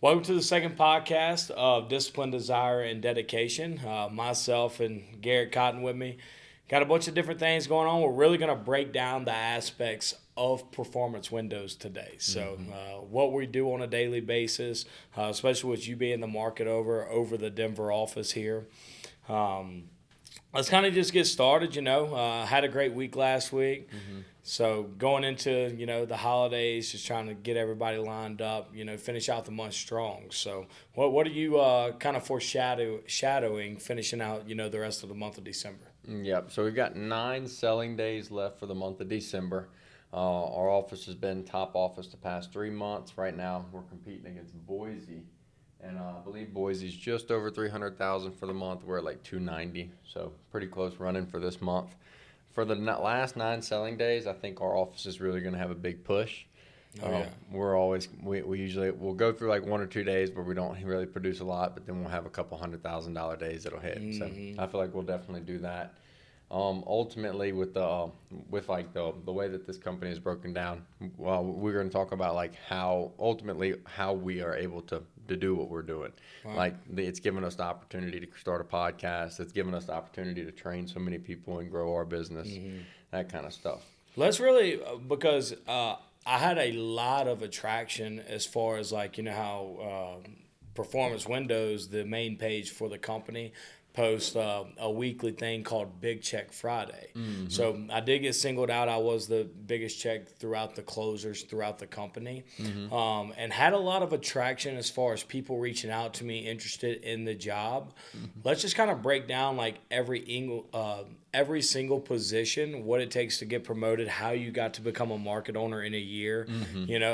Welcome to the second podcast of Discipline, Desire, and Dedication. Myself and Garrett Cotton with me. Got a bunch of different things going on. We're really going to break down the aspects of performance windows today. So what we do on a daily basis, especially with you being the market over the Denver office here. Let's kind of just get started, had a great week last week. So going into, the holidays, just trying to get everybody lined up, finish out the month strong. So what are you kind of foreshadowing finishing out, the rest of the month of December? Yep. So we've got 9 selling days left for the month of December. Our office has been top office the past 3 months. Right now we're competing against Boise. And I believe Boise's just over 300,000 for the month. We're at like 290, so pretty close running for this month. For the last 9 selling days, I think our office is really going to have a big push. We usually we'll go through like 1 or 2 days where we don't really produce a lot, but then we'll have a couple $100,000 days that'll hit. So I feel like we'll definitely do that. Ultimately, with the way that this company is broken down, we're going to talk about like how we are able to do what we're doing. Wow. Like it's given us the opportunity to start a podcast. It's given us the opportunity to train so many people and grow our business, that kind of stuff. Let's really, because I had a lot of attraction as far as like, how Performance Windows, the main page for the company, post a weekly thing called Big Check Friday. So I did get singled out. I was the biggest check throughout the closers throughout the company, and had a lot of attraction as far as people reaching out to me interested in the job. Let's just kind of break down like every single position, what it takes to get promoted, how you got to become a market owner in a year,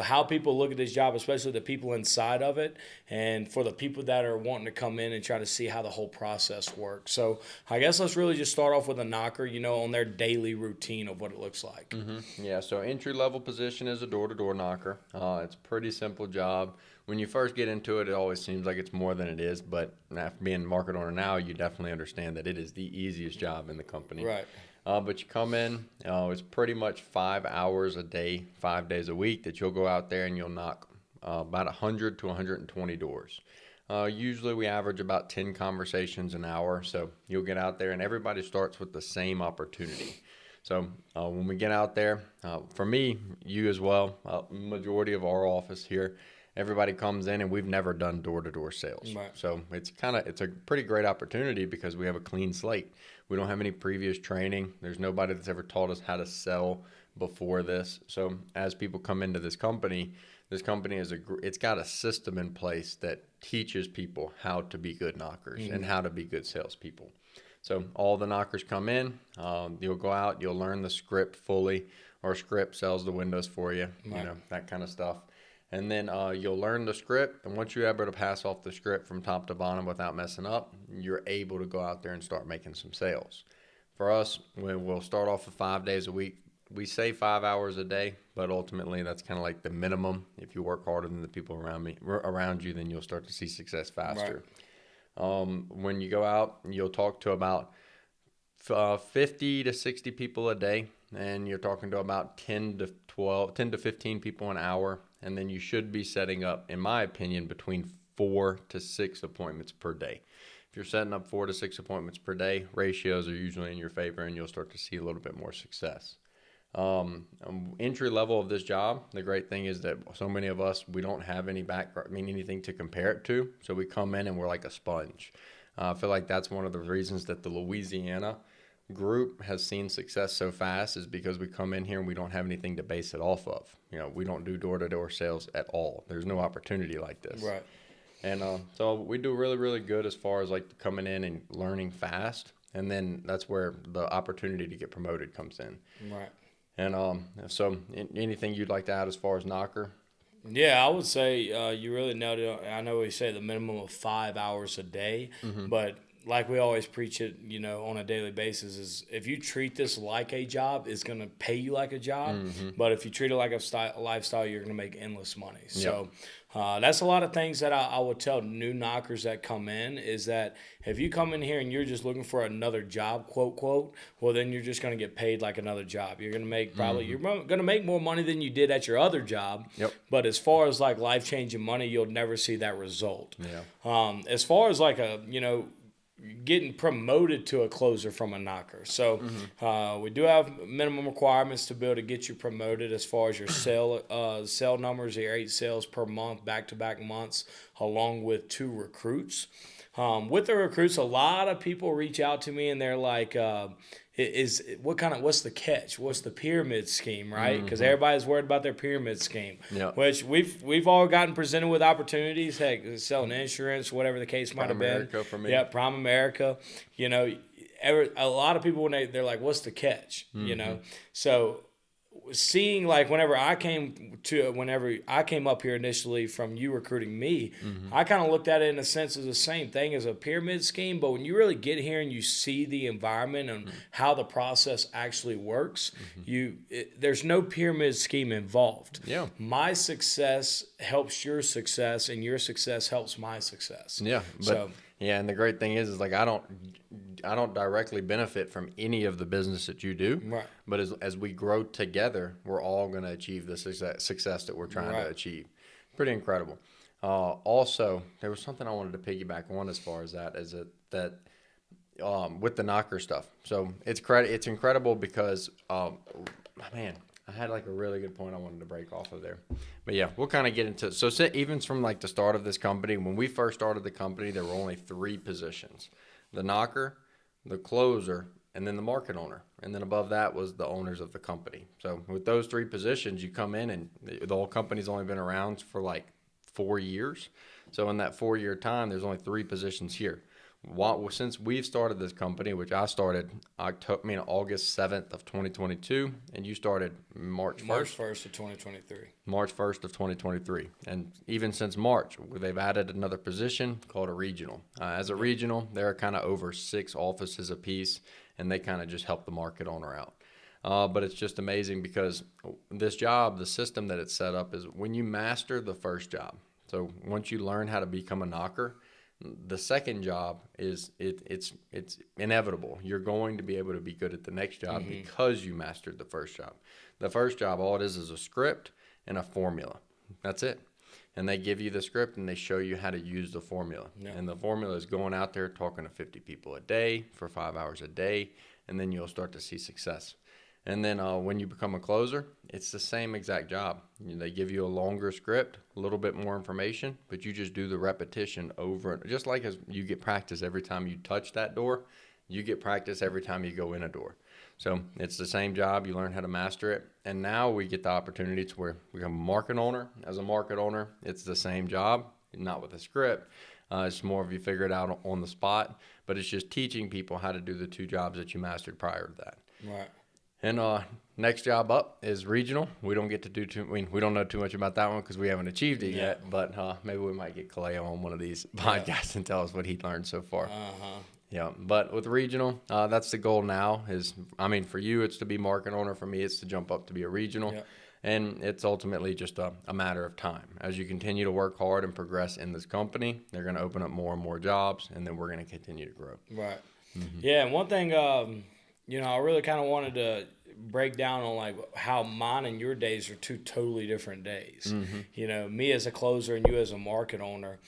how people look at this job, especially the people inside of it, and for the people that are wanting to come in and try to see how the whole process works. So I guess let's really just start off with a knocker, on their daily routine of what it looks like. Yeah, so entry-level position is a door-to-door knocker. It's a pretty simple job. When you first get into it, it always seems like it's more than it is, but after being a market owner now, you definitely understand that it is the easiest job in the company. Right. But you come in, it's pretty much 5 hours a day, 5 days a week that you'll go out there and you'll knock about 100 to 120 doors. Usually we average about 10 conversations an hour, so you'll get out there and everybody starts with the same opportunity. So when we get out there, for me, you as well, majority of our office here, everybody comes in and we've never done door-to-door sales. Right. So it's a pretty great opportunity because we have a clean slate. We don't have any previous training. There's nobody that's ever taught us how to sell before this. So as people come into this company it's got a system in place that teaches people how to be good knockers and how to be good salespeople. So all the knockers come in, you'll go out, you'll learn the script fully. Our script sells the windows for you, that kind of stuff. And then you'll learn the script, and once you're able to pass off the script from top to bottom without messing up, you're able to go out there and start making some sales. For us, we'll start off with 5 days a week. We say 5 hours a day, but ultimately that's kind of like the minimum. If you work harder than the people around you, then you'll start to see success faster. Right. When you go out, you'll talk to about 50 to 60 people a day, and you're talking to about 10 to 15 people an hour. And then you should be setting up, in my opinion, between 4 to 6 appointments per day. If you're setting up 4 to 6 appointments per day, ratios are usually in your favor, and you'll start to see a little bit more success. Entry level of this job, the great thing is that so many of us, we don't have any background, anything to compare it to. So we come in and we're like a sponge. I feel like that's one of the reasons that the Louisiana group has seen success so fast is because we come in here and we don't have anything to base it off of. We don't do door-to-door sales at all. There's no opportunity like this. Right. And so we do really, really good as far as like coming in and learning fast. And then that's where the opportunity to get promoted comes in. Right. And so anything you'd like to add as far as knocker? Yeah, I would say you really nailed it. I know we say the minimum of 5 hours a day, but like we always preach it, on a daily basis, is if you treat this like a job, it's going to pay you like a job. But if you treat it like a lifestyle, you're going to make endless money. So That's a lot of things that I would tell new knockers that come in is that if you come in here and you're just looking for another job, quote, quote, well, then you're just going to get paid like another job. You're going to make you're going to make more money than you did at your other job. Yep. But as far as like life-changing money, you'll never see that result. Yeah. As far as like getting promoted to a closer from a knocker. So we do have minimum requirements to be able to get you promoted as far as your sale numbers, your 8 sales per month, back-to-back months, along with 2 recruits. With the recruits, a lot of people reach out to me and they're like, what's the catch? What's the pyramid scheme, right? Because everybody's worried about their pyramid scheme, which we've all gotten presented with opportunities, heck, selling insurance, whatever the case might have been. America for me. Yeah, Prime America. A lot of people when they're like, what's the catch? So seeing like whenever I came up here initially from you recruiting me, I kind of looked at it in a sense as the same thing as a pyramid scheme. But when you really get here and you see the environment and how the process actually works, there's no pyramid scheme involved. Yeah. My success helps your success, and your success helps my success. Yeah. Yeah, and the great thing is like I don't directly benefit from any of the business that you do. Right. But as we grow together, we're all going to achieve the success that we're trying to achieve. Pretty incredible. Also, there was something I wanted to piggyback on as far as that with the knocker stuff. So it's incredible because man, I had like a really good point I wanted to break off of there. But yeah, we'll kind of get into it. So even from like the start of this company, when we first started the company, there were only 3 positions: the knocker, the closer, and then the market owner. And then above that was the owners of the company. So with those 3 positions, you come in and the whole company's only been around for like 4 years. So in that 4-year time, there's only 3 positions here. Since we've started this company, which I started August 7th of 2022, and you started March 1st. March 1st of 2023. March 1st of 2023. And even since March, they've added another position called a regional. As a regional, they're kind of over 6 offices apiece, and they kind of just help the market owner out. But it's just amazing because this job, the system that it's set up is when you master the first job. So once you learn how to become a knocker, the second job is it's inevitable. You're going to be able to be good at the next job because you mastered the first job. The first job, all it is a script and a formula. That's it. And they give you the script and they show you how to use the formula. Yeah. And the formula is going out there talking to 50 people a day for 5 hours a day, and then you'll start to see success. And then when you become a closer, it's the same exact job. They give you a longer script, a little bit more information, but you just do the repetition over and just like as you get practice every time you touch that door, you get practice every time you go in a door. So it's the same job. You learn how to master it. And now we get the opportunity to where we become a market owner. As a market owner, it's the same job, not with a script. It's more of you figure it out on the spot, but it's just teaching people how to do the 2 jobs that you mastered prior to that. Right. And next job up is regional. We don't get to do we don't know too much about that one because we haven't achieved it yet. But maybe we might get Kaleo on one of these podcasts and tell us what he learned so far. Yeah, but with regional, that's the goal now. For you, it's to be market owner. For me, it's to jump up to be a regional. Yep. And it's ultimately just a matter of time. As you continue to work hard and progress in this company, they're going to open up more and more jobs, and then we're going to continue to grow. Right. Mm-hmm. Yeah, and one thing, I really kind of wanted to break down on like how mine and your days are 2 totally different days. Mm-hmm. Me as a closer and you as a market owner.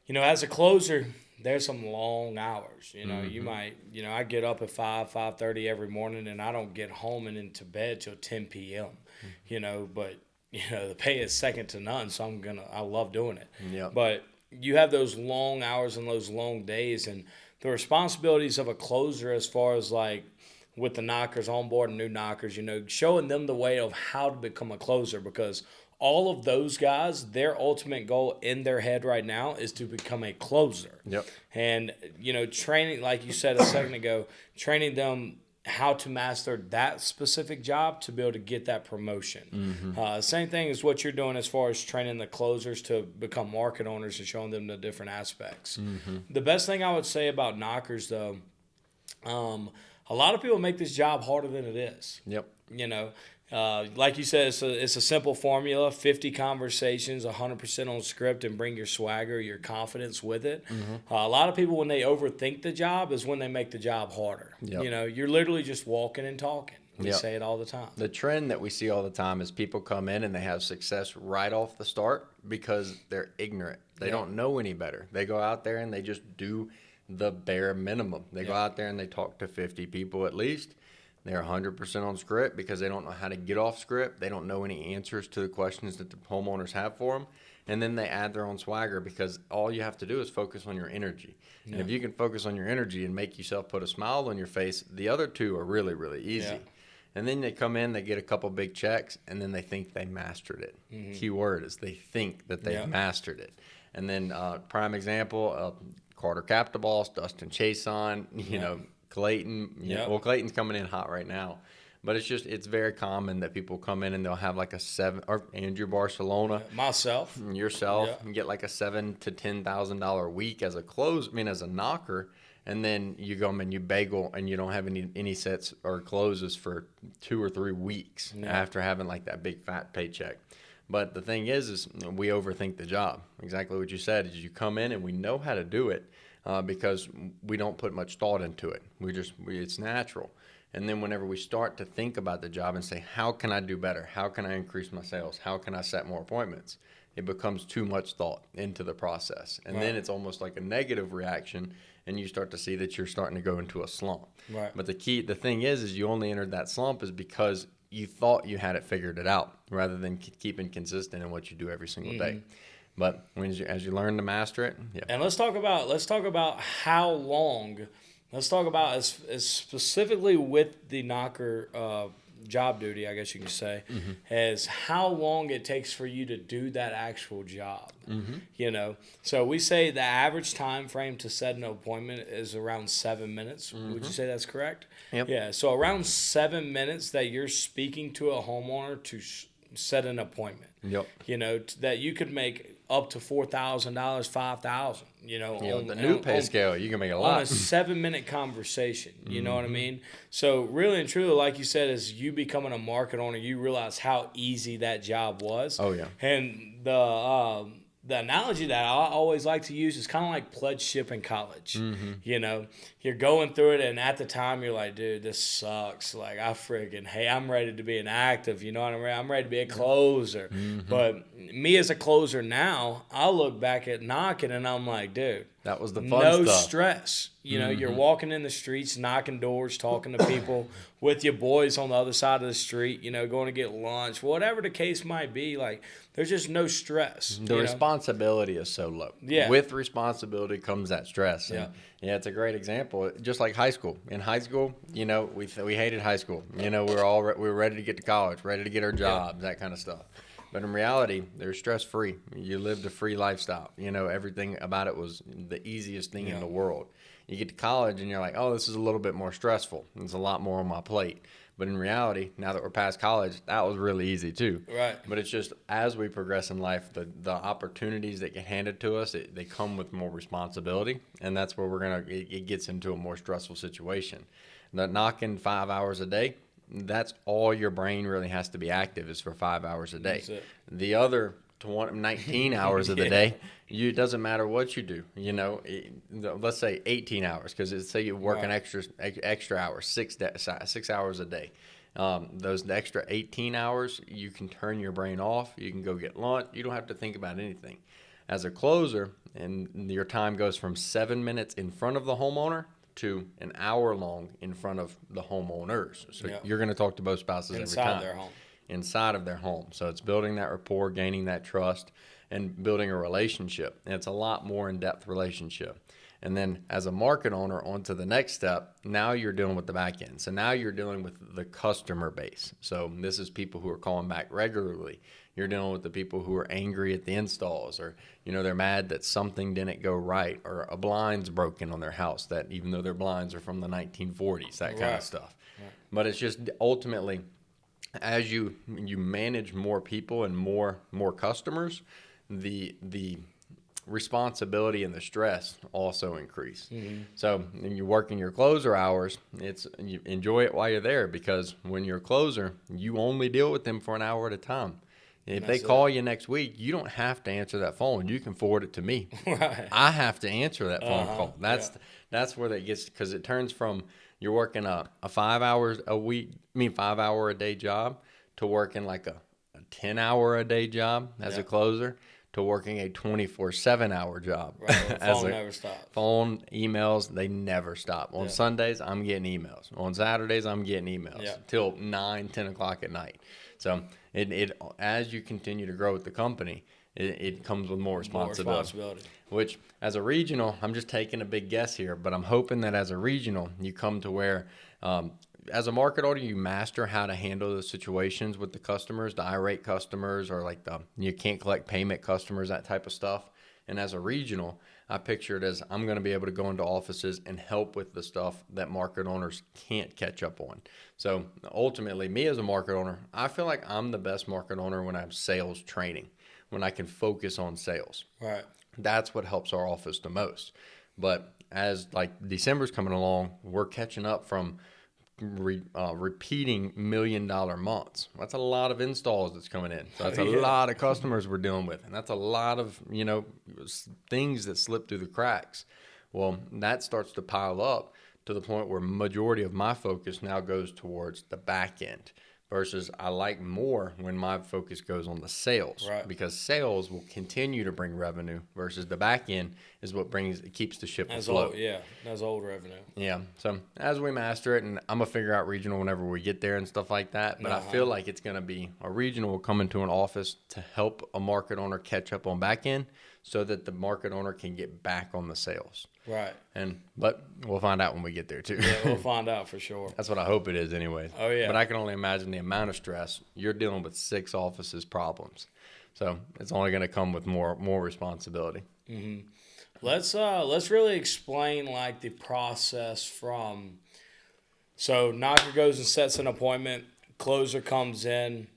As a closer, there's some long hours. You might, I get up at 5:30 every morning, and I don't get home and into bed till 10 p.m. But the pay is second to none, so I love doing it. Yep. But you have those long hours and those long days, and the responsibilities of a closer as far as like with the knockers, on board and new knockers, showing them the way of how to become a closer, because all of those guys, their ultimate goal in their head right now is to become a closer. Yep. And, training, like you said a second ago, training them how to master that specific job to be able to get that promotion. Mm-hmm. Same thing as what you're doing as far as training the closers to become market owners and showing them the different aspects. Mm-hmm. The best thing I would say about knockers, though, a lot of people make this job harder than it is. Yep. Like you said, it's a simple formula: 50 conversations, 100% on script, and bring your swagger, your confidence with it. A lot of people, when they overthink the job, is when they make the job harder. Yep. You know, you're literally just walking and talking. We Yep. say it all the time. The trend that we see all the time is people come in and they have success right off the start because they're ignorant. They don't know any better. They go out there and they just do the bare minimum. They go out there and they talk to 50 people at least. They're 100% on script because they don't know how to get off script. They don't know any answers to the questions that the homeowners have for them. And then they add their own swagger because all you have to do is focus on your energy. Yeah. And if you can focus on your energy and make yourself put a smile on your face, the other two are really, really easy. Yeah. And then they come in, they get a couple big checks, and then they think they mastered it. Key word is they think that they've mastered it. And then prime example, Carter Captaboss, Dustin Chason, you know, Clayton. Well, Clayton's coming in hot right now. But it's very common that people come in and they'll have like a $7, or Andrew Barcelona. Myself. Yourself. And get like a $7,000 to $10,000 week as a knocker. And then you go and you bagel and you don't have any sets or closes for 2 or 3 weeks after having like that big fat paycheck. But the thing is we overthink the job. Exactly what you said is you come in and we know how to do it because we don't put much thought into it. It's natural. And then whenever we start to think about the job and say, how can I do better? How can I increase my sales? How can I set more appointments? It becomes too much thought into the process. And then it's almost like a negative reaction, and you start to see that you're starting to go into a slump. Right. But the thing is you only entered that slump is because you thought you had it figured it out rather than keeping consistent in what you do every single day. But as you learn to master it, And let's talk about how long. Let's talk about as specifically with the knocker job duty, I guess you could say, as how long it takes for you to do that actual job. You know, so we say the average time frame to set an appointment is around 7 minutes. Would you say that's correct? Yep. Yeah. So around 7 minutes that you're speaking to a homeowner to set an appointment. Yep. You know, that you could make up to $4,000, $5,000. You know, the new pay scale, you can make a lot. On a 7-minute conversation, you know what I mean? So really and truly, like you said, as you becoming a market owner, you realize how easy that job was. Oh, yeah. And the analogy that I always like to use is kind of like pledgeship in college. You know, you're going through it, and at the time you're like, dude, this sucks. Like, I'm ready to be an active. You know what I mean? I'm ready to be a closer. But me as a closer now, I look back at knocking, and I'm like, dude, that was the fun stuff. No stress. You know, you're walking in the streets, knocking doors, talking to people with your boys on the other side of the street, you know, going to get lunch, whatever the case might be. Like, there's just no stress. The responsibility is so low. Yeah. With responsibility comes that stress. And it's a great example. Just like high school. In high school, you know, we hated high school. You know, we were ready to get to college, ready to get our jobs, that kind of stuff. But in reality, they're stress-free. You lived a free lifestyle. You know, everything about it was the easiest thing in the world. You get to college and you're like, oh, this is a little bit more stressful. There's a lot more on my plate. But in reality, now that we're past college, that was really easy too. Right. But it's just as we progress in life, the opportunities that get handed to us, they come with more responsibility. And that's where it gets into a more stressful situation. The knocking 5 hours a day, that's all your brain really has to be active is for 5 hours a day. The other 19 hours of the day, it doesn't matter what you do. You know, let's say 18 hours because say you work an extra hour, 6 hours a day. Those extra 18 hours, you can turn your brain off. You can go get lunch. You don't have to think about anything. As a closer, and your time goes from 7 minutes in front of the homeowner to an hour long in front of the homeowners. So you're going to talk to both spouses every time. Inside of their home. So it's building that rapport, gaining that trust, and building a relationship. And it's a lot more in-depth relationship. And then as a market owner, on to the next step, now you're dealing with the back end. So now you're dealing with the customer base. So this is people who are calling back regularly. You're dealing with the people who are angry at the installs, or, you know, they're mad that something didn't go right, or a blind's broken on their house, that even though their blinds are from the 1940s, that kind of stuff. But it's just ultimately, as you manage more people and more customers, the responsibility and the stress also increase. So when you're working your closer hours, you enjoy it while you're there, because when you're a closer, you only deal with them for an hour at a time. If they call you next week, you don't have to answer that phone. You can forward it to me. Right. I have to answer that phone call. That's where that gets, because it turns from you're working a 5 hours a week, 5 hour a day job, to working like a 10 hour a day job as a closer, to working a 24/7 hour job. Right. The phone never stops. Phone, emails, they never stop. On Sundays, I'm getting emails. On Saturdays, I'm getting emails till 9, 10 o'clock at night. So it as you continue to grow with the company, it comes with more responsibility. Which, as a regional, I'm just taking a big guess here, but I'm hoping that as a regional, you come to where, as a market owner, you master how to handle those situations with the customers, the irate customers, or like you can't collect payment customers, that type of stuff. And as a regional, I picture it as I'm going to be able to go into offices and help with the stuff that market owners can't catch up on. So ultimately, me as a market owner, I feel like I'm the best market owner when I have sales training, when I can focus on sales. Right. That's what helps our office the most. But as like December's coming along, we're catching up from repeating $1 million months. That's a lot of installs that's coming in. So that's a lot of customers we're dealing with, and that's a lot of things that slip through the cracks. Well, that starts to pile up to the point where majority of my focus now goes towards the back end, versus I like more when my focus goes on the sales, right? Because sales will continue to bring revenue, versus the back end is what keeps the ship afloat. That's old revenue. Yeah. So as we master it, and I'm gonna figure out regional whenever we get there and stuff like that. But I feel like it's gonna be a regional will come into an office to help a market owner catch up on back end, so that the market owner can get back on the sales. Right. But we'll find out when we get there too. Yeah, we'll find out for sure. That's what I hope it is anyways. Oh, yeah. But I can only imagine the amount of stress. You're dealing with 6 offices problems. So it's only going to come with more responsibility. Mm-hmm. Let's really explain like the process from, so knocker goes and sets an appointment, closer comes in,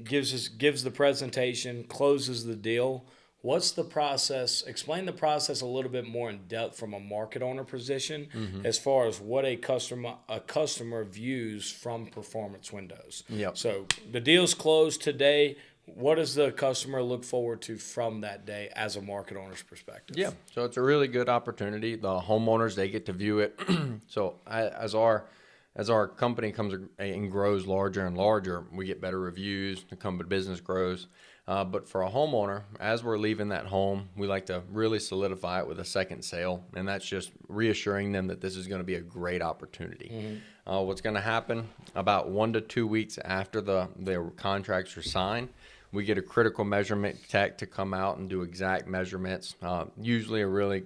gives the presentation, closes the deal. What's the process? Explain the process a little bit more in depth from a market owner position, as far as what a customer views from performance windows. Yep. So the deal's closed today. What does the customer look forward to from that day as a market owner's perspective? Yeah. So it's a really good opportunity. The homeowners, they get to view it. So as our company comes and grows larger and larger, we get better reviews. The company business grows. But for a homeowner, as we're leaving that home, we like to really solidify it with a second sale, and that's just reassuring them that this is going to be a great opportunity. What's going to happen about 1 to 2 weeks after the contracts are signed, we get a critical measurement tech to come out and do exact measurements, usually a really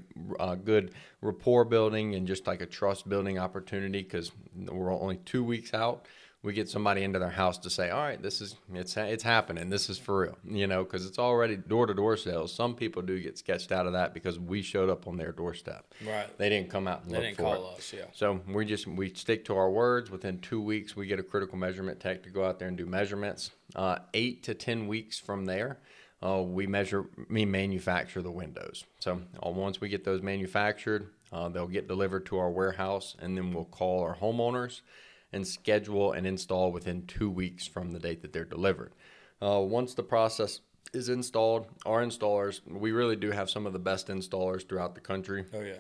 good rapport building and just like a trust building opportunity, because we're only 2 weeks out. We get somebody into their house to say, all right, it's happening. This is for real, because it's already door-to-door sales. Some people do get sketched out of that because we showed up on their doorstep. Right. They didn't come out and look for it. They didn't call us, yeah. So we stick to our words. Within 2 weeks, we get a critical measurement tech to go out there and do measurements. 8 to 10 weeks from there, we manufacture the windows. So once we get those manufactured, they'll get delivered to our warehouse, and then we'll call our homeowners and schedule and install within 2 weeks from the date that they're delivered. Once the process is installed, our installers, we really do have some of the best installers throughout the country. Oh, yeah.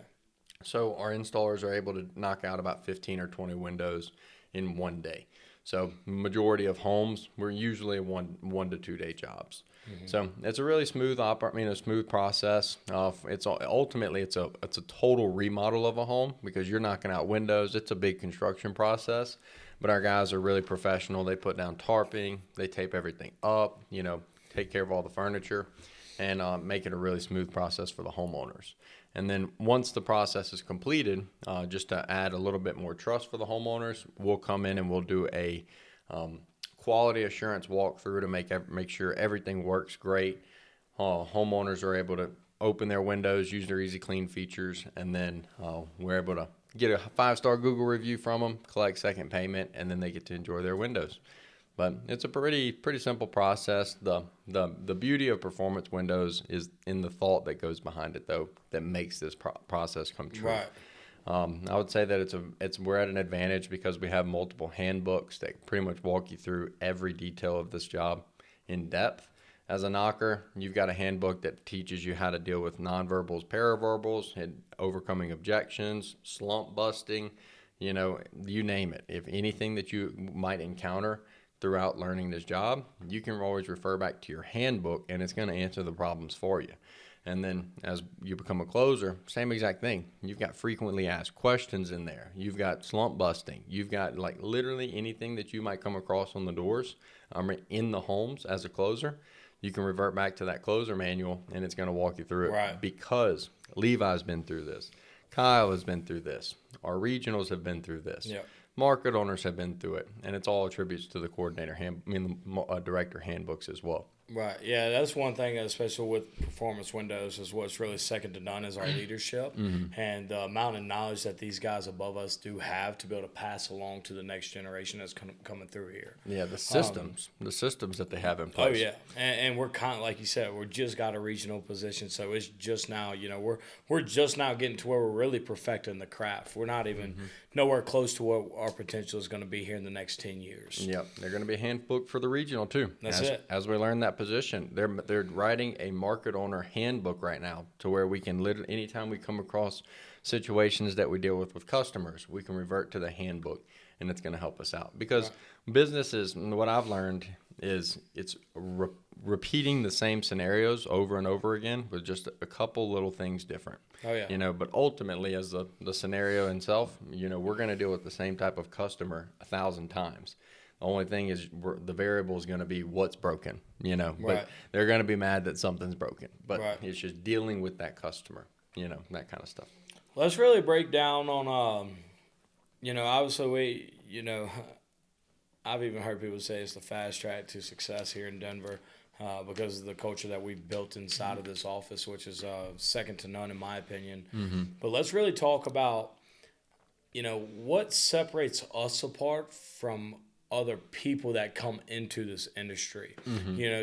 So our installers are able to knock out about 15 or 20 windows in one day. So majority of homes, we're usually 1 to 2 day jobs. So it's a really smooth smooth process. It's ultimately a total remodel of a home, because you're knocking out windows. It's a big construction process, but our guys are really professional. They put down tarping, they tape everything up, take care of all the furniture, and make it a really smooth process for the homeowners. And then once the process is completed, just to add a little bit more trust for the homeowners, we'll come in and we'll do a quality assurance walkthrough to make sure everything works great. Homeowners are able to open their windows, use their Easy Clean features, and then we're able to get a 5-star Google review from them, collect second payment, and then they get to enjoy their windows. But it's a pretty simple process. The beauty of performance windows is in the thought that goes behind it, though, that makes this process come true. Right. I would say that we're at an advantage because we have multiple handbooks that pretty much walk you through every detail of this job in depth. As a knocker, you've got a handbook that teaches you how to deal with nonverbals, paraverbals, and overcoming objections, slump busting, you name it. If anything that you might encounter throughout learning this job, you can always refer back to your handbook, and it's going to answer the problems for you. And then as you become a closer, same exact thing. You've got frequently asked questions in there. You've got slump busting. You've got like literally anything that you might come across on the doors in the homes as a closer. You can revert back to that closer manual, and it's going to walk you through it. Right. Because Levi's been through this. Kyle has been through this. Our regionals have been through this. Yep. Market owners have been through it, and it's all attributes to the director handbooks as well. Right. Yeah, that's one thing, especially with performance windows, is what's really second to none is our leadership and the amount of knowledge that these guys above us do have to be able to pass along to the next generation that's coming through here. Yeah, the systems that they have in place. Oh yeah, and we're like you said, we're just got a regional position, so it's just now, we're just now getting to where we're really perfecting the craft. We're not even nowhere close to what our potential is going to be here in the next 10 years. Yep, they're going to be a handbook for the regional too. That's it. As we learn that position, they're writing a market owner handbook right now to where we can literally, anytime we come across situations that we deal with customers, we can revert to the handbook, and it's going to help us out. Because businesses, what I've learned is it's repeating the same scenarios over and over again with just a couple little things different. Oh yeah. But ultimately, as the scenario itself, we're going to deal with the same type of customer 1,000 times. The only thing is the variable is going to be what's broken, but they're going to be mad that something's broken. But it's just dealing with that customer, that kind of stuff. Let's really break down on, obviously I've even heard people say it's the fast track to success here in Denver because of the culture that we've built inside of this office, which is second to none in my opinion. Mm-hmm. But let's really talk about, what separates us apart from other people that come into this industry,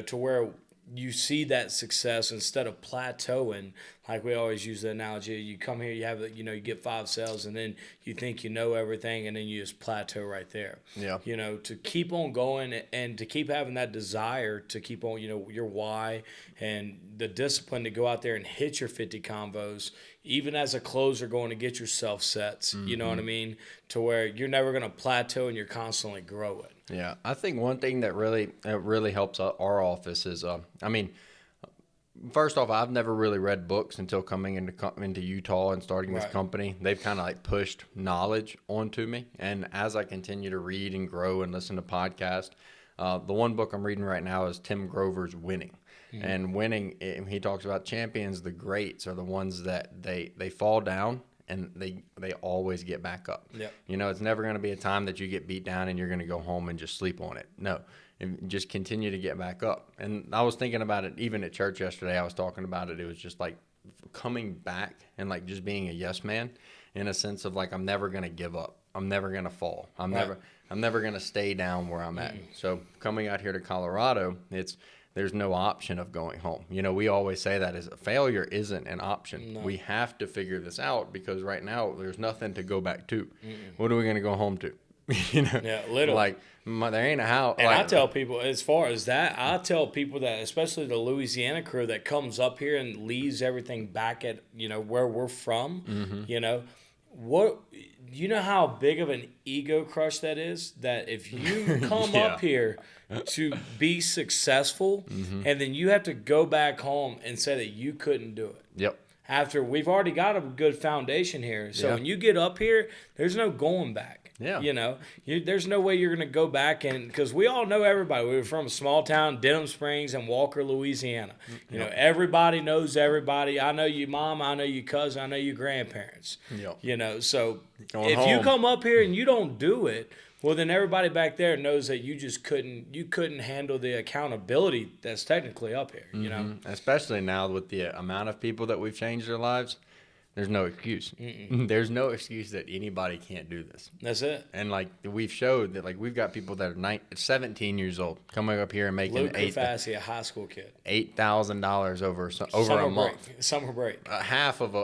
to where you see that success instead of plateauing. Like we always use the analogy, you come here, you have, you get 5 sales and then you think you know everything and then you just plateau right there. Yeah. To keep on going and to keep having that desire to keep on, your why and the discipline to go out there and hit your 50 convos, even as a closer going to get yourself sets, you know what I mean? To where you're never going to plateau and you're constantly growing. Yeah, I think one thing that really helps our office is, first off, I've never really read books until coming into Utah and starting this company. They've kind of like pushed knowledge onto me, and as I continue to read and grow and listen to podcasts, the one book I'm reading right now is Tim Grover's Winning. And winning, he talks about champions, the greats are the ones that they fall down and they always get back up. Yep. It's never going to be a time that you get beat down and you're going to go home and just sleep on it. No, and just continue to get back up. And I was thinking about it even at church yesterday. I was talking about it. It was just like coming back and like just being a yes man in a sense of like, I'm never going to give up. I'm never going to fall. I'm never going to stay down where I'm at. So coming out here to Colorado, there's no option of going home. We always say that is failure isn't an option. No. We have to figure this out because right now there's nothing to go back to. What are we going to go home to? Yeah, literally. Like there ain't a house. And I tell people, as far as that, I tell people that, especially the Louisiana crew that comes up here and leaves everything back at where we're from. What how big of an ego crush that is? That if you come up here to be successful, and then you have to go back home and say that you couldn't do it. Yep. After we've already got a good foundation here, so when you get up here, there's no going back. Yeah. There's no way you're going to go back because we all know everybody. We were from a small town, Denham Springs and Walker, Louisiana. Everybody knows everybody. I know your mom, I know your cousin, I know your grandparents. Yep. So going if home. you come up here and you don't do it, well, then everybody back there knows that you just couldn't handle the accountability that's technically up here, Especially now with the amount of people that we've changed their lives. there's no excuse. There's no excuse that anybody can't do this. That's it. And like we've showed that, like we've got people that are 17 years old coming up here and making Luke Kafassi, a high school kid, $8,000 over summer a month, break. Summer break, half of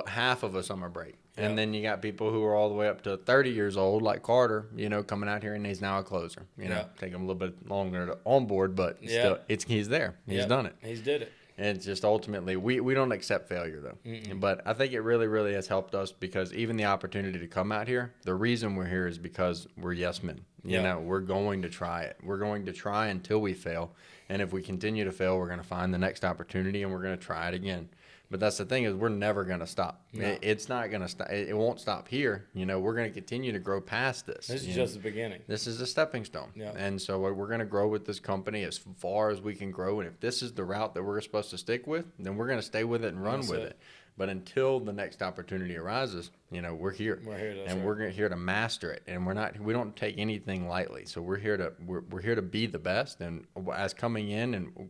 a summer break. Yep. And then you got people who are all the way up to 30 years old, like Carter, coming out here, and he's now a closer. Taking him a little bit longer to onboard, but still, he's there. He's done it. He's did it. And it's just ultimately, we don't accept failure, though. But I think it really, really has helped us, because even the opportunity to come out here, the reason we're here is because we're yes men. We're going to try it. We're going to try until we fail. And if we continue to fail, we're going to find the next opportunity, and we're going to try it again. But that's the thing, is we're never going to stop. No. It's not going to stop. It won't stop here. We're going to continue to grow past this. This is just the beginning. This is a stepping stone. Yeah. And so we're going to grow with this company as far as we can grow. And if this is the route that we're supposed to stick with, then we're going to stay with it and run with it. But until the next opportunity arises, we're here. We're here. We're here to master it. And we don't take anything lightly. So we're here to be the best. And as coming in and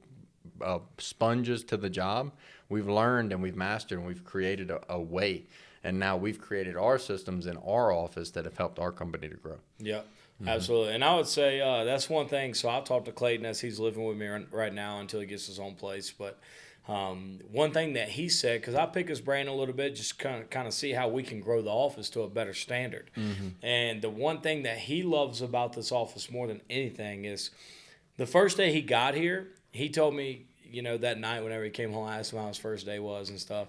sponges to the job, we've learned and we've mastered and we've created a way, and now we've created our systems in our office that have helped our company to grow. Yeah, absolutely. And I would say that's one thing. So I'll talk to Clayton as he's living with me right now until he gets his own place. But one thing that he said, because I pick his brain a little bit, just kind of see how we can grow the office to a better standard. And the one thing that he loves about this office more than anything is the first day he got here, he told me, that night whenever he came home, I asked him how his first day was and stuff.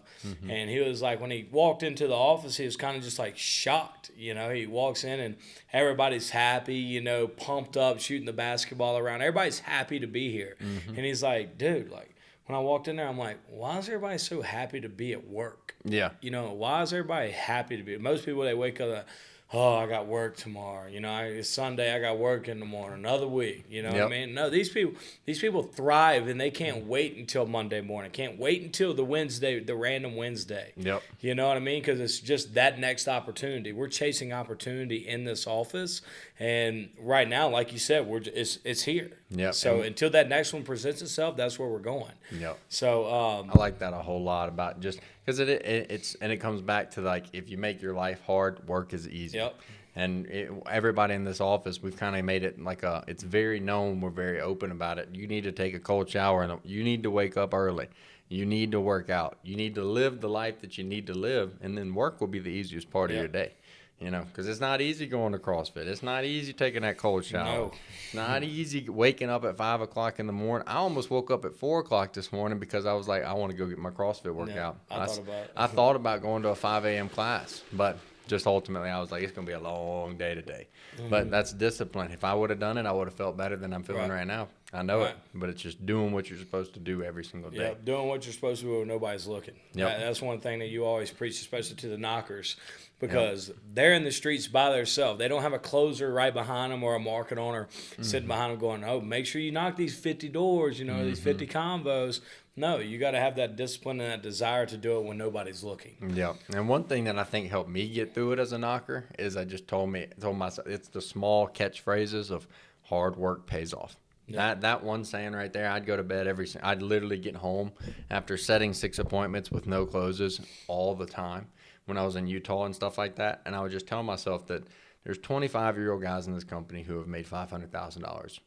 And he was like, when he walked into the office, he was kind of just like shocked. He walks in and everybody's happy, pumped up, shooting the basketball around. Everybody's happy to be here. And he's like, dude, like when I walked in there, I'm like, why is everybody so happy to be at work? Yeah. Why is everybody happy to be? Most people, they wake up like, oh, I got work tomorrow. It's Sunday, I got work in the morning. Another week. What I mean? No, these people thrive, and they can't wait until Monday morning. Can't wait until the random Wednesday. Yep. You know what I mean? Because it's just that next opportunity. We're chasing opportunity in this office, and right now, like you said, it's here. Yeah. So until that next one presents itself, that's where we're going. Yep. So I like that a whole lot about just because it comes back to like if you make your life hard, work is easy. Yep. And everybody in this office, we've kind of made it like it's very known. We're very open about it. You need to take a cold shower, and you need to wake up early. You need to work out. You need to live the life that you need to live, and then work will be the easiest part of your day. Because it's not easy going to CrossFit. It's not easy taking that cold shower. No. It's not easy waking up at 5 o'clock in the morning. I almost woke up at 4 o'clock this morning because I was like, I want to go get my CrossFit workout. I thought about it. I thought about going to a 5 a.m. class, but just ultimately I was like, it's going to be a long day today. But that's discipline. If I would have done it, I would have felt better than I'm feeling right now. I know it, but it's just doing what you're supposed to do every single day. Yeah, doing what you're supposed to do when nobody's looking. Yep. That's one thing that you always preach, especially to the knockers, because they're in the streets by themselves. They don't have a closer right behind them or a market owner sitting behind them going, oh, make sure you knock these 50 doors, these 50 combos. No, you got to have that discipline and that desire to do it when nobody's looking. Yeah, and one thing that I think helped me get through it as a knocker is I just told myself it's the small catchphrases of hard work pays off. Yeah. That one saying right there, I'd go to bed I'd literally get home after setting 6 appointments with no closes all the time when I was in Utah and stuff like that, and I would just tell myself that there's 25-year-old guys in this company who have made $500,000.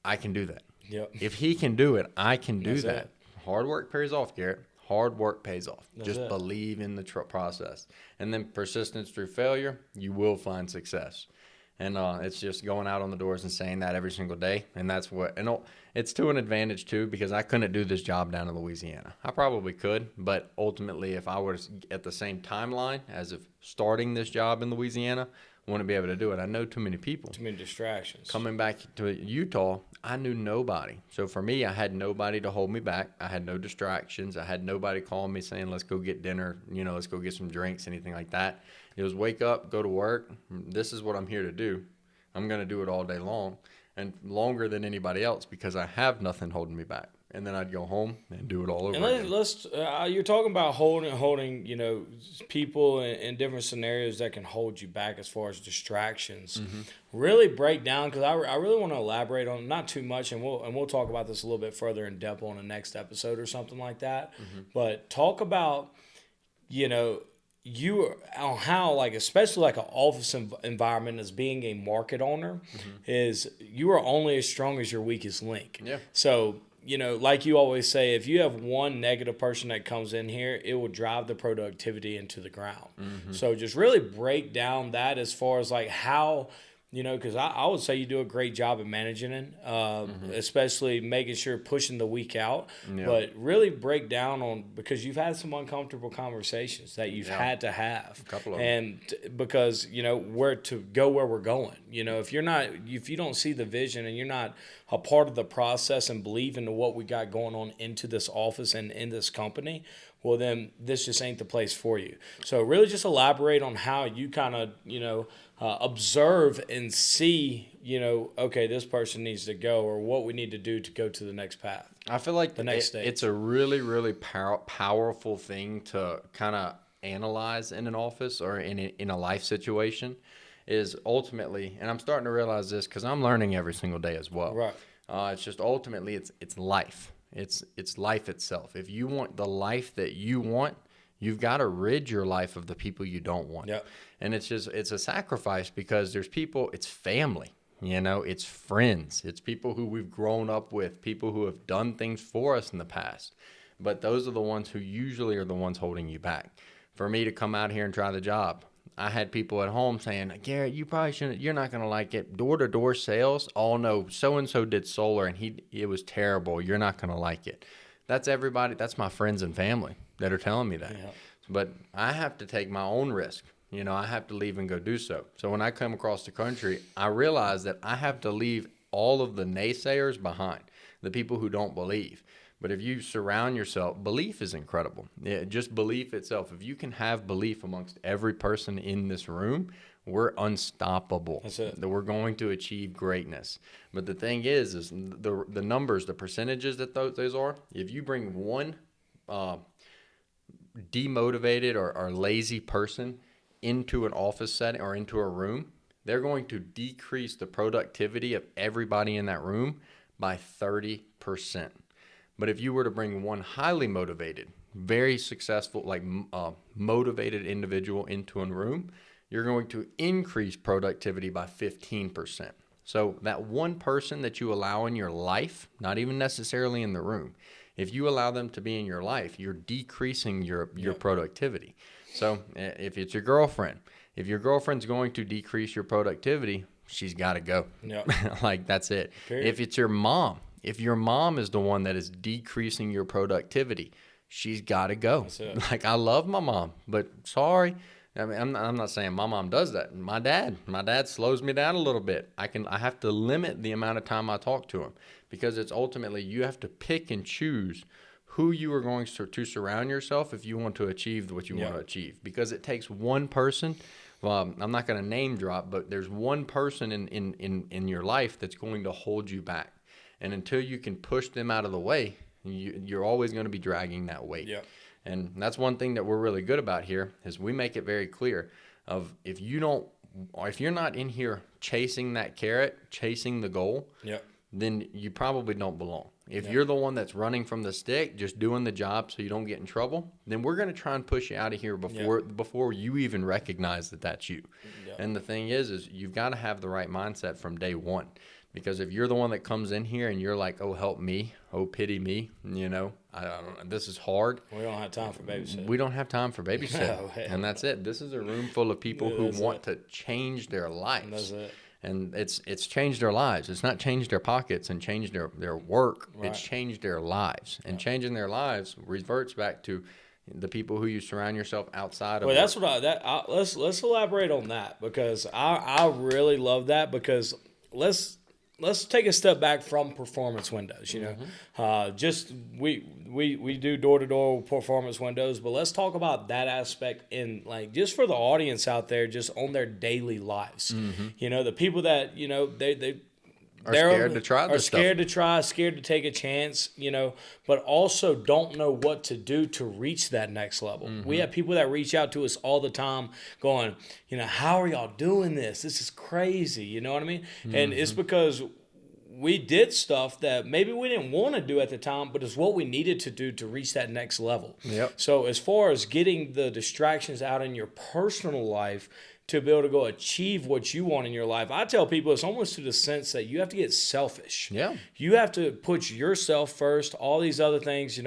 I can do that. Yep. If he can do it, I can do that. It. Hard work pays off, Garrett. Hard work pays off. That's just it. believe in the process. And then persistence through failure, you will find success. And it's just going out on the doors and saying that every single day. And that's it's to an advantage, too, because I couldn't do this job down in Louisiana. I probably could, but ultimately, if I were at the same timeline as of starting this job in Louisiana, I wouldn't be able to do it. I know too many people. Too many distractions. Coming back to Utah, I knew nobody. So for me, I had nobody to hold me back. I had no distractions. I had nobody calling me saying, let's go get dinner, let's go get some drinks, anything like that. It was wake up, go to work. This is what I'm here to do. I'm going to do it all day long and longer than anybody else because I have nothing holding me back. And then I'd go home and do it all over again. Let's you're talking about holding, people in different scenarios that can hold you back as far as distractions. Mm-hmm. Really break down, because I really want to elaborate on, not too much, and we'll talk about this a little bit further in depth on the next episode or something like that. Mm-hmm. But talk about, you on how, like, especially like an office environment as being a market owner, is you are only as strong as your weakest link. Yeah. So, like you always say, if you have one negative person that comes in here, it will drive the productivity into the ground. So just really break down that as far as like how, because I would say you do a great job at managing it, especially making sure pushing the week out. Yeah. But really break down on, because you've had some uncomfortable conversations that you've had to have. A couple of them. And because, where to go, where we're going. If you don't see the vision and you're not a part of the process and believe into what we got going on into this office and in this company, well, then this just ain't the place for you. So really just elaborate on how you kind of, observe and see, okay, this person needs to go, or what we need to do to go to the next path. I feel like the next stage. It's a really, really powerful thing to kind of analyze in an office or in a life situation, is ultimately, and I'm starting to realize this because I'm learning every single day as well. Right. It's just ultimately it's life. It's life itself. If you want the life that you want, you've got to rid your life of the people you don't want. Yep. And it's a sacrifice, because there's people, it's family, it's friends, it's people who we've grown up with, people who have done things for us in the past. But those are the ones who usually are the ones holding you back. For me to come out here and try the job, I had people at home saying, Garrett, you probably shouldn't, you're not going to like it. Door-to-door sales, oh no, so-and-so did solar and it was terrible. You're not going to like it. That's everybody. That's my friends and family that are telling me that. Yeah. But I have to take my own risk. I have to leave and go do so. So when I come across the country, I realize that I have to leave all of the naysayers behind, the people who don't believe. But if you surround yourself, belief is incredible. Yeah, just belief itself. If you can have belief amongst every person in this room, we're unstoppable. That's it. That we're going to achieve greatness. But the thing is the numbers, the percentages that those are, if you bring one demotivated or lazy person into an office setting or into a room, they're going to decrease the productivity of everybody in that room by 30%. But if you were to bring one highly motivated, very successful, motivated individual into a room, you're going to increase productivity by 15%. So that one person that you allow in your life, not even necessarily in the room, if you allow them to be in your life, you're decreasing your productivity. So if it's your girlfriend, if your girlfriend's going to decrease your productivity, she's got to go. Yep. That's it. Period. If it's your mom, if your mom is the one that is decreasing your productivity, she's got to go. That's it. I love my mom, but sorry. I mean, I'm not saying my mom does that. My dad slows me down a little bit. I have to limit the amount of time I talk to him, because it's ultimately you have to pick and choose who you are going to surround yourself if you want to achieve what you want to achieve. Because it takes one person. Well, I'm not going to name drop, but there's one person in your life that's going to hold you back. And until you can push them out of the way, you're always going to be dragging that weight. Yeah. And that's one thing that we're really good about here, is we make it very clear of if you're not in here chasing that carrot, chasing the goal, then you probably don't belong. If you're the one that's running from the stick, just doing the job so you don't get in trouble, then we're going to try and push you out of here before you even recognize that that's you. And the thing is you've got to have the right mindset from day one. Because if you're the one that comes in here and you're like, oh, help me, oh, pity me, I don't, this is hard. We don't have time for babysitting. We don't have time for babysitting. No, and that's it. This is a room full of people who want to change their lives. That's it. And it's changed their lives. It's not changed their pockets and changed their work. Right. It's changed their lives. And changing their lives reverts back to the people who you surround yourself outside of. Well, that's what let's elaborate on that, because I really love that, because let's take a step back from performance windows. Just we do door-to-door performance windows, but let's talk about that aspect in, like, just for the audience out there, just on their daily lives. The people that they're scared to try this stuff. Scared to take a chance, but also don't know what to do to reach that next level. We have people that reach out to us all the time going, how are y'all doing this? This is crazy. You know what I mean? And it's because we did stuff that maybe we didn't want to do at the time, but it's what we needed to do to reach that next level. Yep. So as far as getting the distractions out in your personal life to be able to go achieve what you want in your life, I tell people it's almost to the sense that you have to get selfish. Yeah. You have to put yourself first, all these other things,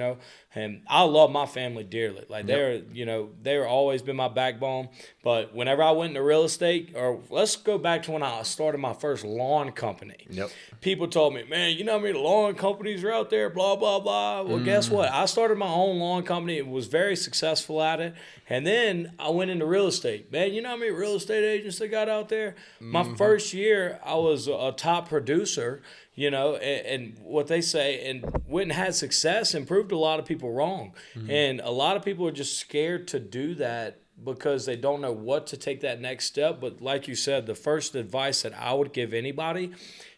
and I love my family dearly. Like they're always been my backbone. But whenever I went into real estate, or let's go back to when I started my first lawn company. Yep. People told me, man, you know how many lawn companies are out there, blah, blah, blah. Well, guess what? I started my own lawn company. It was very successful at it. And then I went into real estate. Man, you know how many real estate agents they got out there? My first year, I was a top producer, and what they say, and went and had success and proved a lot of people wrong. And a lot of people are just scared to do that because they don't know what to take that next step. But like you said, the first advice that I would give anybody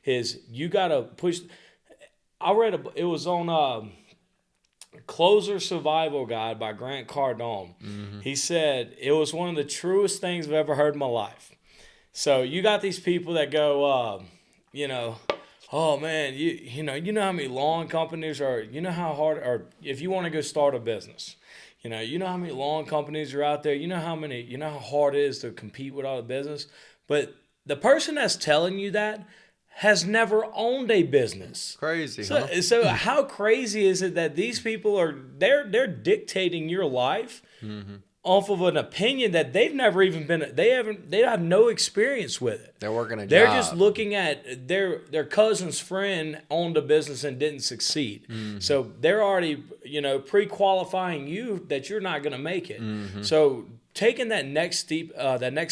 is you got to push. I read it was on Closer Survival Guide by Grant Cardone. He said it was one of the truest things I've ever heard in my life. So you got these people that go, oh man, you know how many lawn companies are, how hard, or if you want to go start a business, you know how many lawn companies are out there, you know how hard it is to compete with all the business. But the person that's telling you that has never owned a business. Crazy, So how crazy is it that these people they're dictating your life off of an opinion that they've never even they have no experience with it. They're working a They're job. just looking at their cousin's friend owned a business and didn't succeed. So they're already, pre-qualifying you that you're not going to make it. So taking that next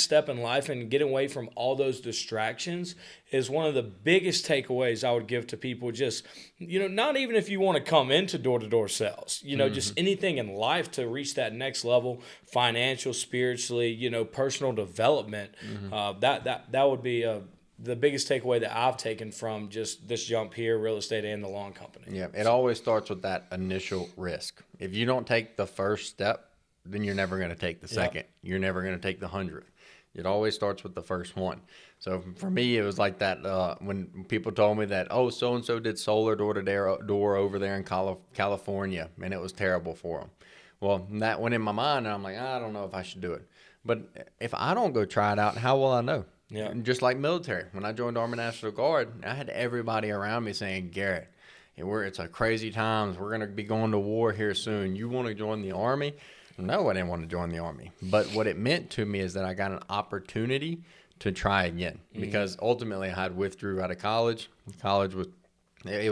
step in life and getting away from all those distractions is one of the biggest takeaways I would give to people. Just, not even if you want to come into door-to-door sales, just anything in life to reach that next level, financial, spiritually, personal development. That would be the biggest takeaway that I've taken from just this jump here, real estate and the lawn company. Yeah, it always starts with that initial risk. If you don't take the first step, then you're never going to take the second. You're never going to take the 100th. It always starts with the first one. So for me, it was like that when people told me that, oh, so-and-so did solar door over there in California, and it was terrible for them. Well, that went in my mind, and I'm like, I don't know if I should do it. But if I don't go try it out, how will I know? Yeah. Just like military. When I joined Army National Guard, I had everybody around me saying, Garrett, it's a crazy times. We're going to be going to war here soon. You want to join the Army? No, I didn't want to join the Army. But what it meant to me is that I got an opportunity to try again, because ultimately I had withdrew out of college. College was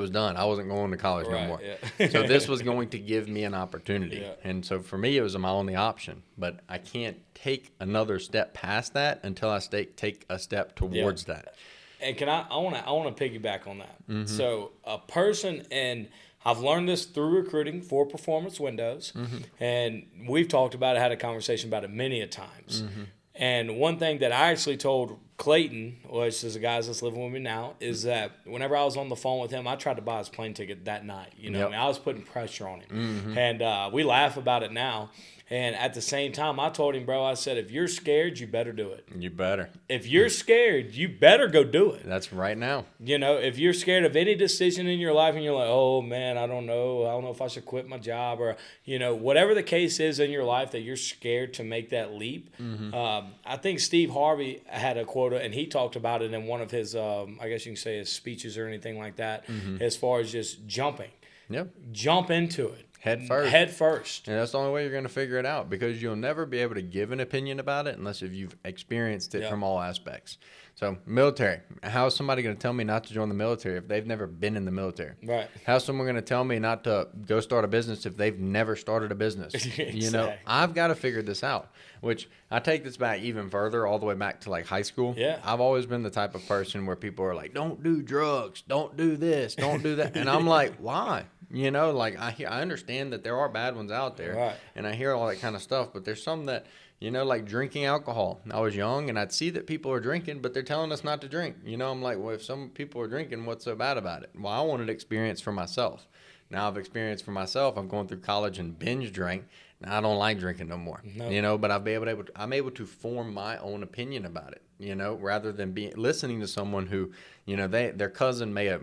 done. I wasn't going to college no more. Yeah. So this was going to give me an opportunity. Yeah. And so for me, it was my only option. But I can't take another step past that until I take a step towards that. And I want to piggyback on that. So a person, and I've learned this through recruiting for Performance Windows, and we've talked about it, had a conversation about it many a times. And one thing that I actually told Clayton, which is the guys that's living with me now, is that whenever I was on the phone with him, I tried to buy his plane ticket that night. I was putting pressure on him. And we laugh about it now. And at the same time, I told him, bro, I said, if you're scared, you better do it. You better. If you're scared, you better go do it. That's right now. If you're scared of any decision in your life and you're like, oh, man, I don't know if I should quit my job, or, whatever the case is in your life that you're scared to make that leap. I think Steve Harvey had a quote, and he talked about it in one of his, I guess you can say his speeches or anything like that, as far as just jumping. Yep. Jump into it. Head first. Head first. And that's the only way you're going to figure it out, because you'll never be able to give an opinion about it unless if you've experienced it from all aspects. So military, how is somebody going to tell me not to join the military if they've never been in the military? Right. How's someone going to tell me not to go start a business if they've never started a business? Exactly. I've got to figure this out, which I take this back even further, all the way back to like high school. Yeah. I've always been the type of person where people are like, don't do drugs, don't do this, don't do that. And I'm like, why? I understand that there are bad ones out there, right, and I hear all that kind of stuff, but there's some that, like drinking alcohol. I was young, and I'd see that people are drinking, but they're telling us not to drink. I'm like, well, if some people are drinking, what's so bad about it? Well, I wanted experience for myself. Now I've experienced for myself. I'm going through college and binge drank. I don't like drinking no more, Nope. but I'm able to form my own opinion about it, rather than listening to someone who, their cousin may have,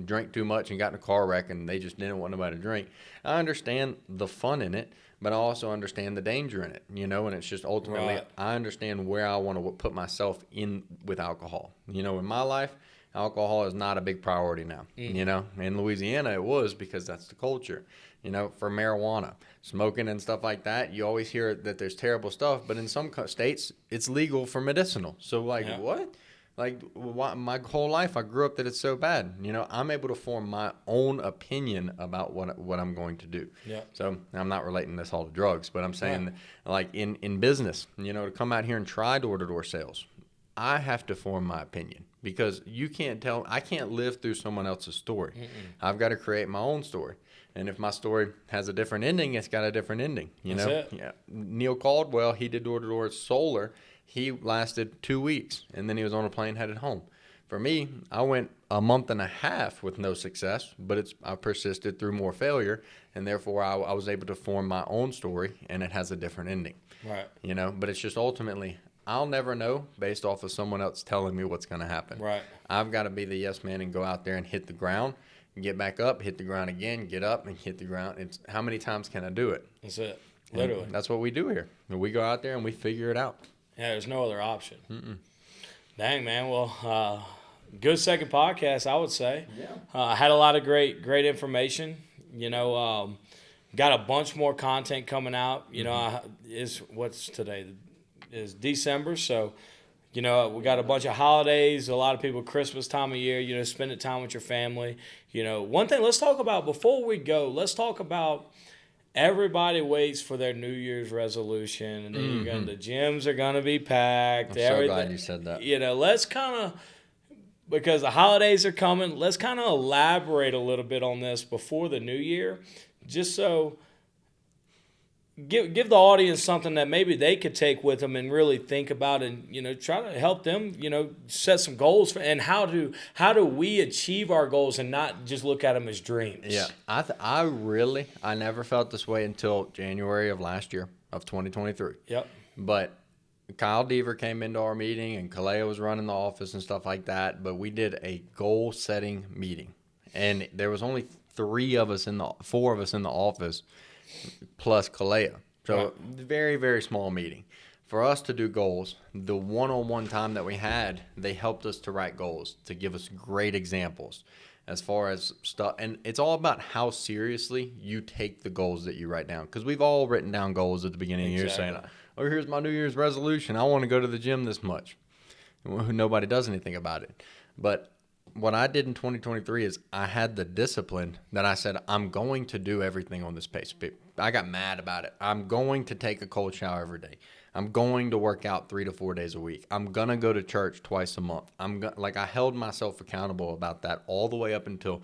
drank too much and got in a car wreck and they just didn't want nobody to drink. I understand the fun in it, but I also understand the danger in it, and it's just ultimately, Right. I understand where I want to put myself in with alcohol. In my life, alcohol is not a big priority now. In Louisiana it was, because that's the culture. For marijuana, smoking and stuff like that, you always hear that there's terrible stuff, but in some states it's legal for medicinal. So Yeah. what? My whole life I grew up that it's so bad. I'm able to form my own opinion about what I'm going to do. Yeah. So I'm not relating this all to drugs, but I'm saying, like in business, to come out here and try door-to-door sales, I have to form my opinion, because I can't live through someone else's story. I've got to create my own story. And if my story has a different ending, it's got a different ending. That's it. Yeah. Neil Caldwell, he did door-to-door solar. He lasted 2 weeks, and then he was on a plane headed home. For me, I went a month and a half with no success, but I persisted through more failure, and therefore I was able to form my own story, and it has a different ending. Right. But it's just ultimately, I'll never know based off of someone else telling me what's going to happen. Right. I've got to be the yes man and go out there and hit the ground, get back up, hit the ground again, get up and hit the ground. It's how many times can I do it? That's it. Literally. And that's what we do here. We go out there and we figure it out. Yeah, there's no other option. Dang, man. Well, good second podcast, I would say. Yeah. I had a lot of great information. Got a bunch more content coming out. What's today? Is December, so we got a bunch of holidays. A lot of people, Christmas time of year. Spending time with your family. One thing. Let's talk about before we go. Let's talk about. Everybody waits for their New Year's resolution, and then the gyms are gonna be packed. I'm so glad you said that. Let's kind of, because the holidays are coming, let's kind of elaborate a little bit on this before the new year, just so give the audience something that maybe they could take with them and really think about, and try to help them set some goals and how do we achieve our goals and not just look at them as dreams. Yeah, I never felt this way until January of last year, of 2023. Yep. But Kyle Deaver came into our meeting, and Kalea was running the office and stuff like that. But we did a goal setting meeting, and there was only 4 of us in the office, plus Kalea. So very, very small meeting. For us to do goals, the one-on-one time that we had, they helped us to write goals, to give us great examples as far as stuff. And it's all about how seriously you take the goals that you write down. Because we've all written down goals at the beginning of the year saying, oh, here's my New Year's resolution. I want to go to the gym this much. Nobody does anything about it. But what I did in 2023 is I had the discipline that I said, I'm going to do everything on this pace. I got mad about it. I'm going to take a cold shower every day. I'm going to work out 3 to 4 days a week. I'm going to go to church twice a month. I held myself accountable about that all the way up until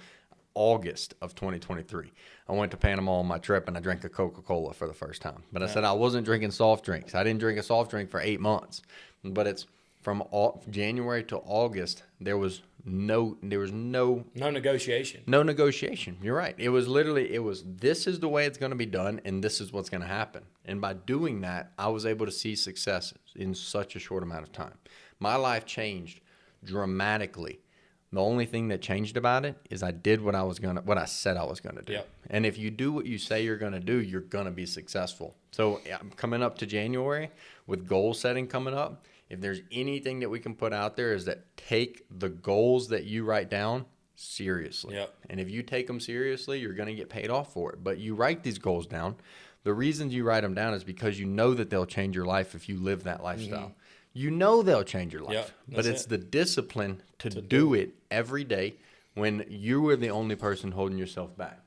August of 2023. I went to Panama on my trip, and I drank a Coca-Cola for the first time. But I said I wasn't drinking soft drinks. I didn't drink a soft drink for 8 months. But it's from January to August, there was no negotiation. No negotiation. You're right. It was literally, this is the way it's going to be done, and this is what's going to happen. And by doing that, I was able to see success in such a short amount of time. My life changed dramatically. The only thing that changed about it is I did what I said I was gonna do. Yep. And if you do what you say you're gonna do, you're gonna be successful. So coming up to January with goal setting coming up, if there's anything that we can put out there is that take the goals that you write down seriously. Yep. And if you take them seriously, you're gonna get paid off for it. But you write these goals down. The reasons you write them down is because you know that they'll change your life if you live that lifestyle. Mm-hmm. You know they'll change your life, Yep, but it's the discipline to do it every day when you are the only person holding yourself back.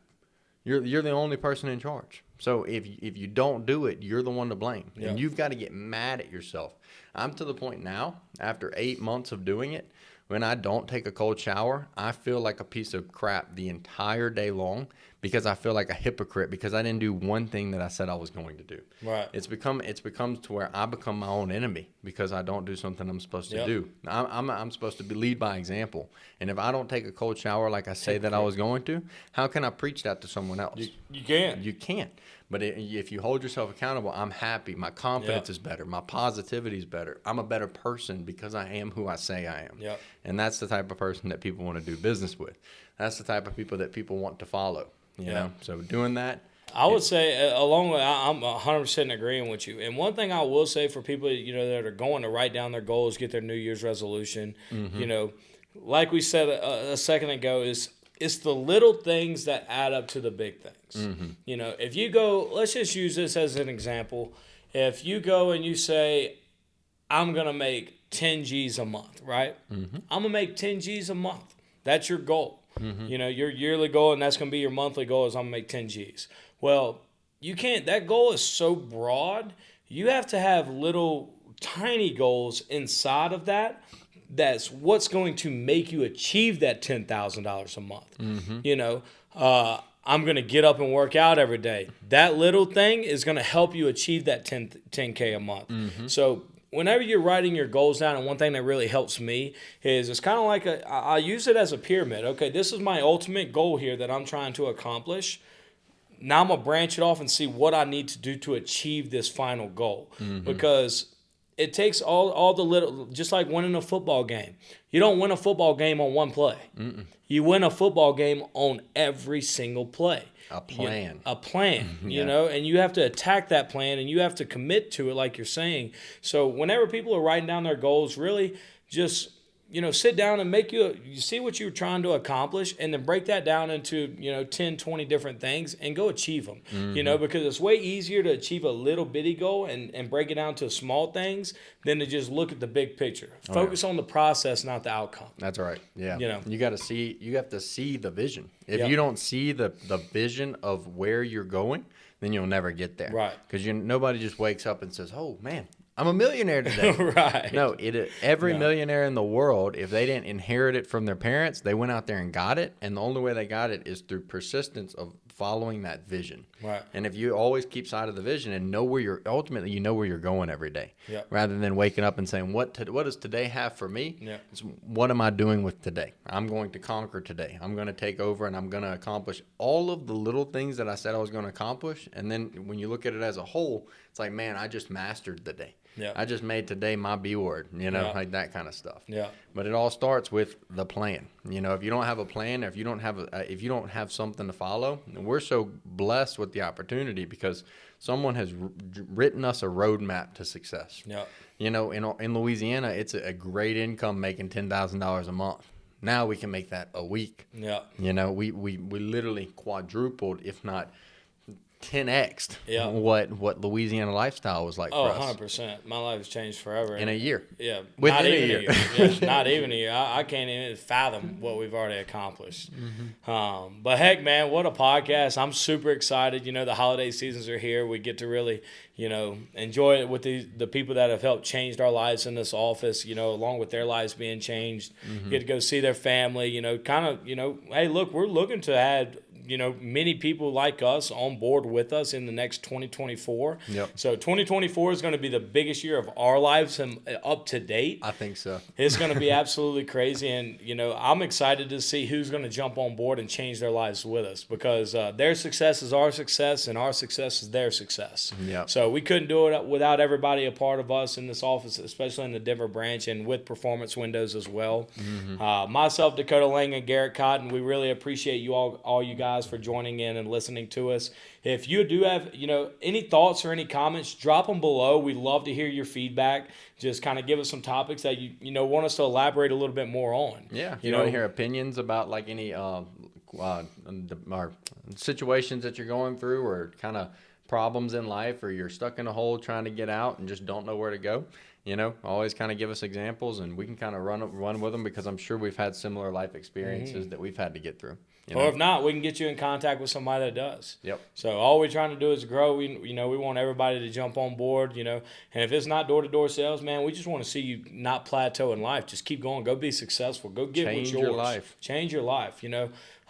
You're the only person in charge. So if you don't do it, you're the one to blame. Yep. And you've got to get mad at yourself. I'm to the point now, after 8 months of doing it, when I don't take a cold shower, I feel like a piece of crap the entire day long because I feel like a hypocrite because I didn't do one thing that I said I was going to do. Right. It's become to where I become my own enemy because I don't do something I'm supposed to do. I'm supposed to lead by example. And if I don't take a cold shower like I say that I was going to, how can I preach that to someone else? You can't. You can't. But if you hold yourself accountable, I'm happy. My confidence is better. My positivity is better. I'm a better person because I am who I say I am. Yep. And that's the type of person that people want to do business with. That's the type of people that people want to follow. You know, so doing that. I would say, along with, I'm 100% agreeing with you. And one thing I will say for people, that are going to write down their goals, get their New Year's resolution, like we said a second ago, it's the little things that add up to the big things. If you go, let's just use this as an example. If you go and you say, I'm going to make 10 G's a month, right? I'm going to make 10 G's a month. That's your goal. Your yearly goal, and that's going to be your monthly goal is I'm going to make 10 G's. Well, you can't, that goal is so broad. You have to have little tiny goals inside of that. That's what's going to make you achieve that $10,000 a month. I'm going to get up and work out every day. That little thing is going to help you achieve that 10K a month. So whenever you're writing your goals down, and one thing that really helps me is it's kind of like I use it as a pyramid. Okay, this is my ultimate goal here that I'm trying to accomplish. Now I'm going to branch it off and see what I need to do to achieve this final goal. Because it takes all the little, just like winning a football game. You don't win a football game on one play. You win a football game on every single play. A plan. And you have to attack that plan and you have to commit to it like you're saying. So whenever people are writing down their goals, really just, sit down and you see what you're trying to accomplish and then break that down into, 10, 20 different things and go achieve them, because it's way easier to achieve a little bitty goal and break it down to small things than to just look at the big picture. Focus on the process, not the outcome. That's right. Yeah. You have to see the vision. If Yep. you don't see the vision of where you're going, then you'll never get there. Right. Because nobody just wakes up and says, oh, man, I'm a millionaire today. Right. No, every millionaire in the world, if they didn't inherit it from their parents, they went out there and got it. And the only way they got it is through persistence of following that vision. Right. And if you always keep sight of the vision and know where ultimately you know where you're going every day. Yep. Rather than waking up and saying, what does today have for me? Yep. It's, what am I doing with today? I'm going to conquer today. I'm going to take over and I'm going to accomplish all of the little things that I said I was going to accomplish. And then when you look at it as a whole, it's like, man, I just mastered the day. Yeah. I just made today my B word, like that kind of stuff. Yeah. But it all starts with the plan. If you don't have a plan, if you don't have something to follow, and we're so blessed with the opportunity because someone has written us a roadmap to success. Yeah. In Louisiana, it's a great income making $10,000 a month. Now we can make that a week. Yeah. We literally quadrupled, if not 10x'd Yeah. what Louisiana lifestyle was like for us. 100%. My life has changed forever. In a year. Yeah. Within not a even year. Yeah, not even a year. I can't even fathom what we've already accomplished. But heck, man, what a podcast. I'm super excited. The holiday seasons are here. We get to really, enjoy it with the people that have helped change our lives in this office, along with their lives being changed. Get to go see their family, hey, look, we're looking to add many people like us on board with us in the next 2024. Yep. So 2024 is going to be the biggest year of our lives and up to date. I think so. It's going to be absolutely crazy. And, I'm excited to see who's going to jump on board and change their lives with us because their success is our success and our success is their success. Yep. So we couldn't do it without everybody a part of us in this office, especially in the Denver branch and with Performance Windows as well. Myself, Dakota Lang, and Garrett Cotton, we really appreciate you all you guys for joining in and listening to us. If you do have, any thoughts or any comments, drop them below. We'd love to hear your feedback. Just kind of give us some topics that you want us to elaborate a little bit more on. Yeah. You want to hear opinions about like any or situations that you're going through or kind of problems in life or you're stuck in a hole trying to get out and just don't know where to go. Always kind of give us examples and we can kind of run with them because I'm sure we've had similar life experiences that we've had to get through. Or if not, we can get you in contact with somebody that does. Yep. So all we're trying to do is grow. We want everybody to jump on board, And if it's not door-to-door sales, man, we just want to see you not plateau in life. Just keep going. Go be successful. Go get what's yours. Change your life. Change your life,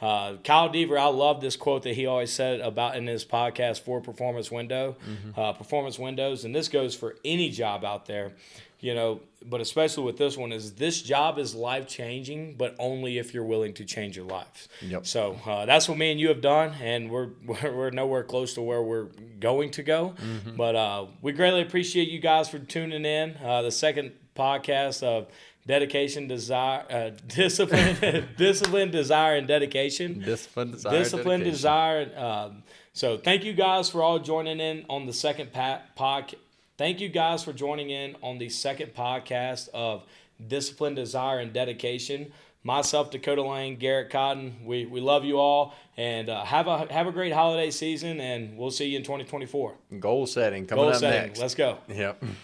Kyle Deaver, I love this quote that he always said about in his podcast for Performance Windows, and this goes for any job out there, but especially with this one, is this job is life-changing, but only if you're willing to change your life. Yep. So that's what me and you have done, and we're nowhere close to where we're going to go. But we greatly appreciate you guys for tuning in. The second podcast of Dedication, Desire, Discipline, Discipline, Desire, and Dedication. Discipline, Desire. So thank you guys for all joining in on the second podcast. Thank you guys for joining in on the second podcast of Discipline, Desire, and Dedication. Myself, Dakota Lane, Garrett Cotton. We love you all, and have a great holiday season, and we'll see you in 2024. Goal setting coming up next. Let's go. Yep.